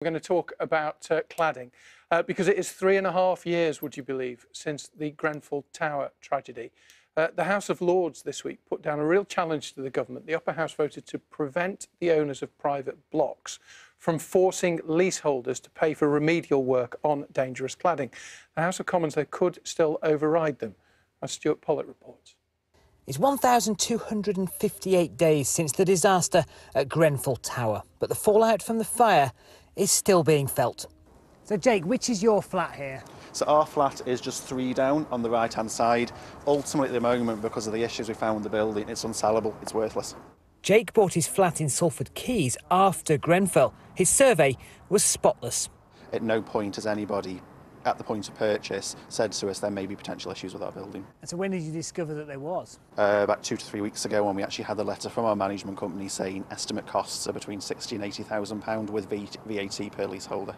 We're going to talk about cladding because it is 3.5 years, would you believe, since the Grenfell Tower tragedy. The House of Lords this week put down a real challenge to the government. The upper house voted to prevent the owners of private blocks from forcing leaseholders to pay for remedial work on dangerous cladding. The House of Commons, they could still override them, as Stuart Pollitt reports. It's 1,258 days since the disaster at Grenfell Tower, but the fallout from the fire is still being felt. So, Jake, which is your flat here? So our flat is just 3 down on the right-hand side. Ultimately, at the moment, because of the issues we found with the building, it's unsellable, it's worthless. Jake bought his flat in Salford Quays after Grenfell. His survey was spotless. At no point has anybody, at the point of purchase, said to us there may be potential issues with our building. And so when did you discover that there was? About 2 to 3 weeks ago, when we actually had a letter from our management company saying estimate costs are between £60,000 and £80,000 with VAT per leaseholder.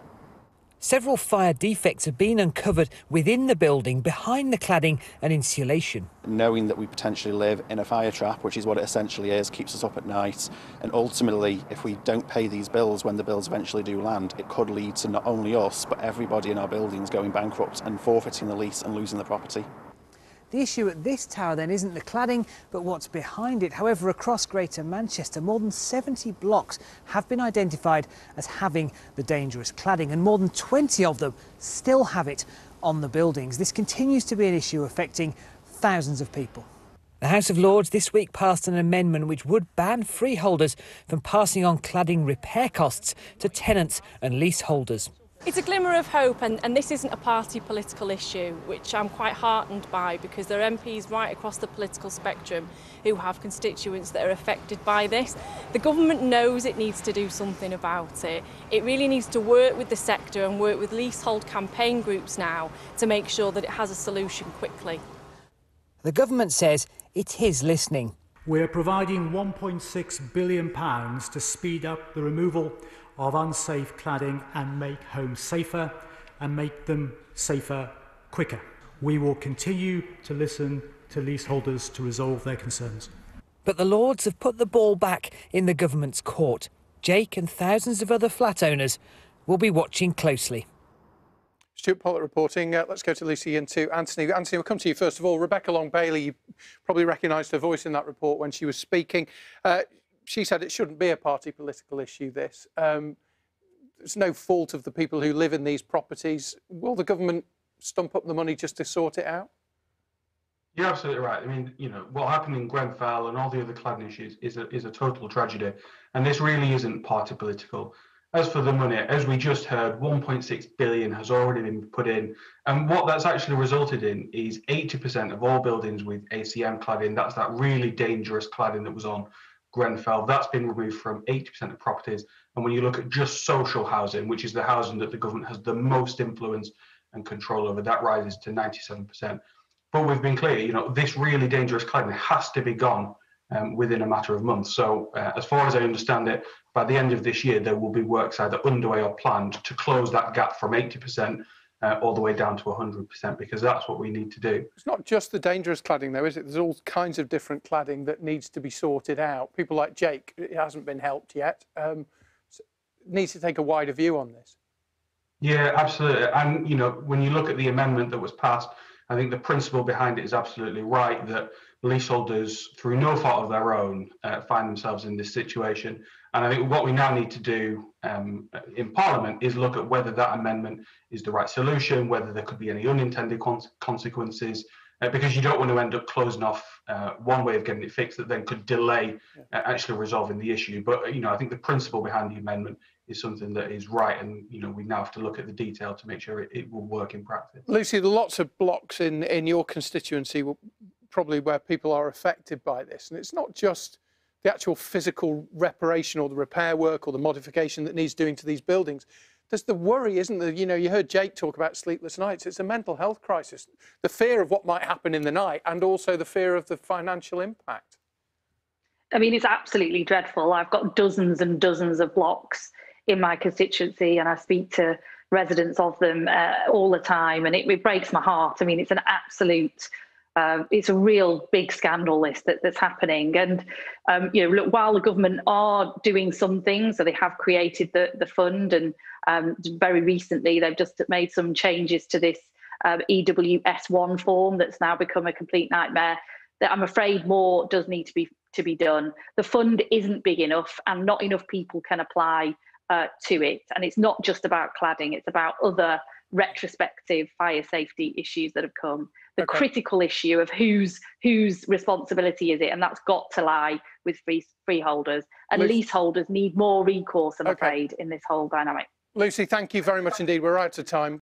Several fire defects have been uncovered within the building behind the cladding and insulation. Knowing that we potentially live in a fire trap, which is what it essentially is, keeps us up at night. And ultimately, if we don't pay these bills when the bills eventually do land, it could lead to not only us, but everybody in our buildings going bankrupt and forfeiting the lease and losing the property. The issue at this tower then isn't the cladding, but what's behind it. However, across Greater Manchester, more than 70 blocks have been identified as having the dangerous cladding, and more than 20 of them still have it on the buildings. This continues to be an issue affecting thousands of people. The House of Lords this week passed an amendment which would ban freeholders from passing on cladding repair costs to tenants and leaseholders. It's a glimmer of hope, and this isn't a party political issue, which I'm quite heartened by, because there are MPs right across the political spectrum who have constituents that are affected by this. The government knows it needs to do something about it. It really needs to work with the sector and work with leasehold campaign groups now to make sure that it has a solution quickly. The government says it is listening. We're providing £1.6 billion to speed up the removal of unsafe cladding and make homes safer and make them safer quicker. We will continue to listen to leaseholders to resolve their concerns. But the Lords have put the ball back in the government's court. Jake and thousands of other flat owners will be watching closely. Stuart Pollitt reporting. Let's go to Lucy and to Anthony. Anthony, we'll come to you first of all. Rebecca Long-Bailey, you probably recognised her voice in that report when she was speaking. She said it shouldn't be a party political issue, this. It's no fault of the people who live in these properties. Will the government stump up the money just to sort it out? You're absolutely right. I mean, you know, what happened in Grenfell and all the other cladding issues is a total tragedy. And this really isn't party political. As for the money, as we just heard, 1.6 billion has already been put in. And what that's actually resulted in is 80% of all buildings with ACM cladding, that's that really dangerous cladding that was on Grenfell, that's been removed from 80% of properties. And when you look at just social housing, which is the housing that the government has the most influence and control over, that rises to 97%. But we've been clear, you know, this really dangerous cladding has to be gone within a matter of months. So as far as I understand it, by the end of this year, there will be works either underway or planned to close that gap from 80% all the way down to 100%, because that's what we need to do. It's not just the dangerous cladding, though, is it? There's all kinds of different cladding that needs to be sorted out. People like Jake, it hasn't been helped yet. Needs to take a wider view on this. Yeah, absolutely. And, you know, when you look at the amendment that was passed, I think the principle behind it is absolutely right, that leaseholders, through no fault of their own, find themselves in this situation. And I think what we now need to do in Parliament is look at whether that amendment is the right solution, whether there could be any unintended consequences, because you don't want to end up closing off one way of getting it fixed that then could delay actually resolving the issue. But, you know, I think the principle behind the amendment is something that is right, and, you know, we now have to look at the detail to make sure it will work in practice. Lucy, there are lots of blocks in your constituency probably where people are affected by this, and it's not just the actual physical reparation or the repair work or the modification that needs doing to these buildings. There's the worry, isn't there? You know, you heard Jake talk about sleepless nights. It's a mental health crisis. The fear of what might happen in the night and also the fear of the financial impact. I mean, it's absolutely dreadful. I've got dozens and dozens of blocks in my constituency, and I speak to residents of them all the time, and it breaks my heart. I mean, it's an absolute It's a real big scandal list that's happening. And, look, while the government are doing some things, so they have created the fund, and very recently they've just made some changes to this EWS1 form that's now become a complete nightmare, that I'm afraid more does need to be done. The fund isn't big enough, and not enough people can apply to it. And it's not just about cladding, it's about other retrospective fire safety issues that have come. The critical issue of whose responsibility is it, and that's got to lie with freeholders. And leaseholders need more recourse, I'm afraid, in this whole dynamic. Lucy, thank you very much indeed. We're out of time.